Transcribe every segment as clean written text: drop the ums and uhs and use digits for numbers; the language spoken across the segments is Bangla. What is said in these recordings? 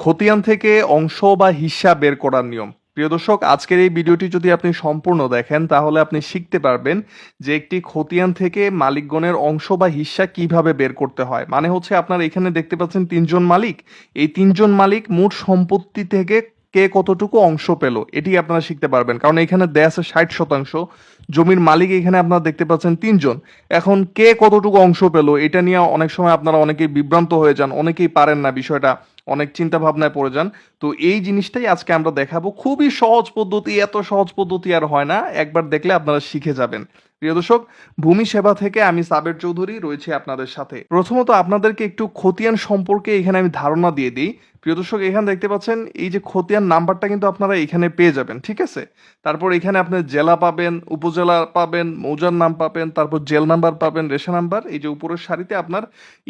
খতিয়ান থেকে অংশ বা হিস্সা বের করার নিয়ম। প্রিয় দর্শক, আজকের এই ভিডিওটি যদি আপনি সম্পূর্ণ দেখেন তাহলে আপনি শিখতে পারবেন যে একটি খতিয়ান থেকে মালিকগণের অংশ বা হিস্সা কিভাবে বের করতে হয়। মানে হচ্ছে আপনারা এখানে দেখতে পাচ্ছেন তিনজন মালিক, এই তিনজন মালিক মোট সম্পত্তি থেকে কে কতটুকু অংশ পেল এটি আপনারা শিখতে পারবেন। কারণ এখানে দেয়া আছে 60%, জমির মালিক এখানে আপনারা দেখতে পাচ্ছেন তিনজন। এখন কে কতটুকু অংশ পেল এটা নিয়ে অনেক সময় আপনারা অনেকেই বিভ্রান্ত হয়ে যান, অনেকেই পারেন না বিষয়টা, অনেক চিন্তা ভাবনায় পড়ে যান। তো এই জিনিসটাই আজকে আমরা দেখাবো, খুবই সহজ পদ্ধতি, এত সহজ পদ্ধতি আর হয় না, একবার দেখলে আপনারা শিখে যাবেন। প্রিয় দর্শক, ভূমি সেবা থেকে আমি সাবের চৌধুরী রয়েছে আপনাদের সাথে। প্রথমত আপনাদেরকে একটু খতিয়ান সম্পর্কে এখানে আমি ধারণা দিয়ে দিই। প্রিয় দর্শক, এখানে দেখতে পাচ্ছেন এই যে খতিয়ান নাম্বারটা কিন্তু আপনারা এখানে পেয়ে যাবেন, ঠিক আছে। তারপর এখানে আপনি জেলা পাবেন, উপজেলা পাবেন, মৌজার নাম পাবেন, তারপর জেল নাম্বার পাবেন, রেশন নাম্বার, এই যে উপরের সারিতে আপনার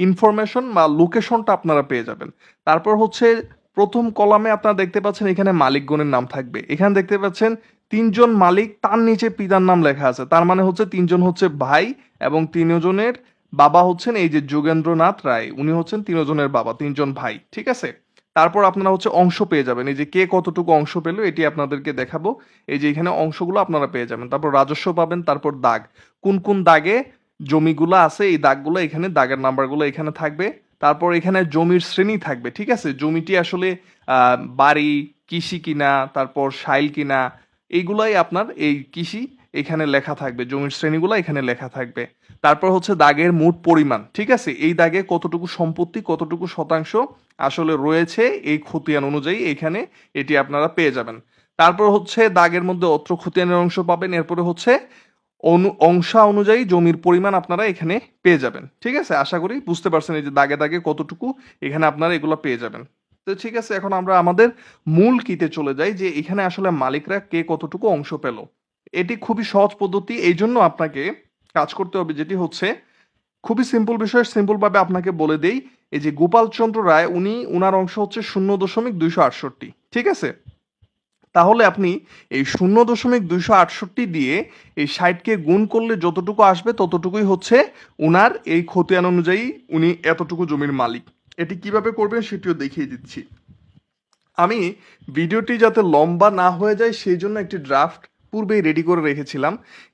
ইনফরমেশন বা লোকেশনটা আপনারা পেয়ে যাবেন। তারপর হচ্ছে প্রথম কলামে আপনারা দেখতে পাচ্ছেন এখানে মালিকগণের নাম থাকবে। এখানে দেখতে পাচ্ছেন তিনজন মালিক, তার নিচে পিতার নাম লেখা আছে, তার মানে হচ্ছে তিনজন হচ্ছে ভাই এবং তিনজনের বাবা হচ্ছেন এই যে যোগেন্দ্রনাথ রায়, উনি হচ্ছেন তিনজনের বাবা, তিনজন ভাই, ঠিক আছে। তারপর আপনারা হচ্ছে অংশ পেয়ে যাবেন, এই যে কে কতটুকু অংশ পেল এটি আপনাদেরকে দেখাবো। এই যে এখানে অংশগুলো আপনারা পেয়ে যাবেন। তারপর রাজস্ব পাবেন, তারপর দাগ, কোন কোন দাগে জমিগুলো আছে এই দাগগুলো এখানে, দাগের নাম্বারগুলো এখানে থাকবে। তারপর এখানে জমির শ্রেণী থাকবে, ঠিক আছে, জমিটি আসলে বাড়ি, কৃষি কিনা, তারপর সাইল কিনা, এইগুলাই আপনার এই কৃষি এখানে লেখা থাকবে, জমির শ্রেণীগুলো এখানে লেখা থাকবে। তারপর হচ্ছে দাগের মোট পরিমাণ, ঠিক আছে, এই দাগে কতটুকু সম্পত্তি, কতটুকু শতাংশ আসলে রয়েছে এই খতিয়ান অনুযায়ী এখানে এটি আপনারা পেয়ে যাবেন। তারপর হচ্ছে দাগের মধ্যে অত্র খতিয়ানের অংশ পাবেন। এরপরে হচ্ছে অংশা অনুযায়ী জমির পরিমাণ আপনারা এখানে পেয়ে যাবেন, ঠিক আছে। আশা করি বুঝতে পারছেন এই যে দাগে দাগে কতটুকু এখানে আপনারা এগুলো পেয়ে যাবেন। তো ঠিক আছে, এখন আমরা আমাদের মূল কিতে চলে যাই যে এখানে আসলে মালিকরা কে কতটুকু অংশ পেল। এটি খুবই সহজ পদ্ধতি, এই জন্য আপনাকে কাজ করতে হবে যেটি হচ্ছে খুবই সিম্পল বিষয়, সিম্পল ভাবে আপনাকে বলে দেই। এই যে গোপালচন্দ্র রায়, উনার অংশ হচ্ছে 0.268, ঠিক আছে। তাহলে আপনি এই 0.268 দিয়ে এই 60কে গুণ করলে যতটুকু আসবে ততটুকুই হচ্ছে উনার এই খতিয়ান অনুযায়ী উনি এতটুকু জমির মালিক। এটি কিভাবে করবেন সেটিও দেখিয়ে দিচ্ছি। আমি ভিডিওটি যাতে লম্বা না হয়ে যায় সেই জন্য একটি ড্রাফট পূর্বেই রেডি করে রেখেছিলাম।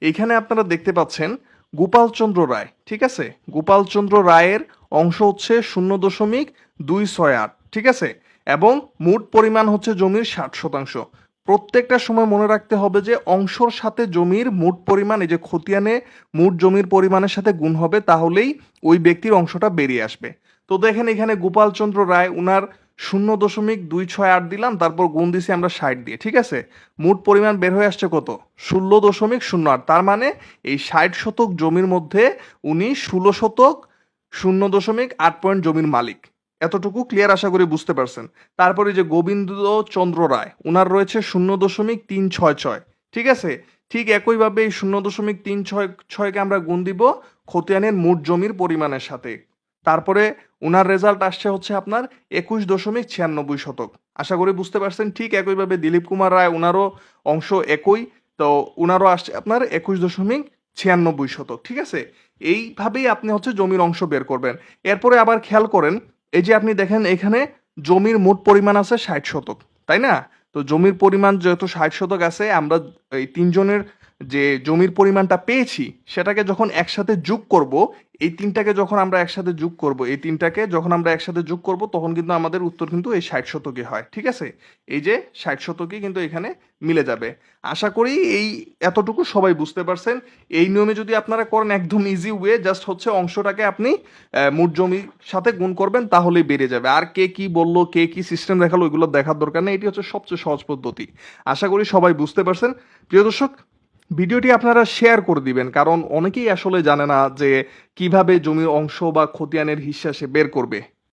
এখানে আপনারা দেখতে পাচ্ছেন গোপালচন্দ্র রায়, ঠিক আছে, গোপালচন্দ্র রায়ের অংশ হচ্ছে 0.268, ঠিক আছে, এবং মোট পরিমাণ হচ্ছে জমির 60%। প্রত্যেকটা সময় মনে রাখতে হবে যে অংশর সাথে জমির মোট পরিমাণ, এই যে খতিয়ানে মোট জমির পরিমাণের সাথে গুণ হবে, তাহলেই ওই ব্যক্তির অংশটা বেরিয়ে আসবে। তো দেখেন এখানে গোপালচন্দ্র রায়, উনার 0.268 দিলাম, তারপর গুণ দিছি আমরা 60 দিয়ে, ঠিক আছে। মোট পরিমাণ বের হয়ে আসছে কত, 16.08। তার মানে এই 60 শতক জমির মধ্যে উনি 16 শতক 0.8 পয়েন্ট জমির মালিক। এতটুকু ক্লিয়ার আশা করি বুঝতে পারছেন। তারপরে যে গোবিন্দ চন্দ্র রায়, উনার রয়েছে 0.366, ঠিক আছে। ঠিক একইভাবে এই 0.366কে আমরা গুণ দিব খতিয়ানের মোট জমির পরিমাণের সাথে। তারপরে উনার রেজাল্ট আসছে হচ্ছে আপনার 21.96 শতক। আশা করি বুঝতে পারছেন। ঠিক একইভাবে দিলীপ কুমার রায়, উনারও অংশ একই, তো উনারও আসছে আপনার 21.96 শতক, ঠিক আছে। এইভাবেই আপনি হচ্ছে জমির অংশ বের করবেন। এরপরে আবার খেয়াল করেন, এই যে আপনি দেখেন এখানে জমির মোট পরিমাণ আছে 60 শতক, তাই না। তো জমির পরিমাণ যেহেতু 60 শতক আছে, আমরা এই তিনজনের যে জমির পরিমাণটা পেয়েছি সেটাকে যখন একসাথে যোগ করব, এই তিনটাকে যখন আমরা একসাথে যোগ করব, এই তিনটাকে যখন আমরা একসাথে যোগ করব তখন কিন্তু আমাদের উত্তর কিন্তু এই 60 শতকই হয়, ঠিক আছে। এই যে 60 শতকই কিন্তু এখানে মিলে যাবে। আশা করি এই এতটুকু সবাই বুঝতে পারছেন। এই নিয়মে যদি আপনারা করেন একদম ইজি ওয়ে, জাস্ট হচ্ছে অংশটাকে আপনি মোট জমির সাথে গুণ করবেন তাহলেই বেড়ে যাবে। আর কে কি বললো, কে কি সিস্টেম দেখালো ওইগুলো দেখার দরকার নেই, এটি হচ্ছে সবচেয়ে সহজ পদ্ধতি। আশা করি সবাই বুঝতে পারছেন। প্রিয় দর্শক, ভিডিওটি আপনারা শেয়ার করে দিবেন, কারণ অনেকেই আসলে জানে না যে কিভাবে জমির অংশ বা খতিয়ানের হিস্সা সে বের করবে।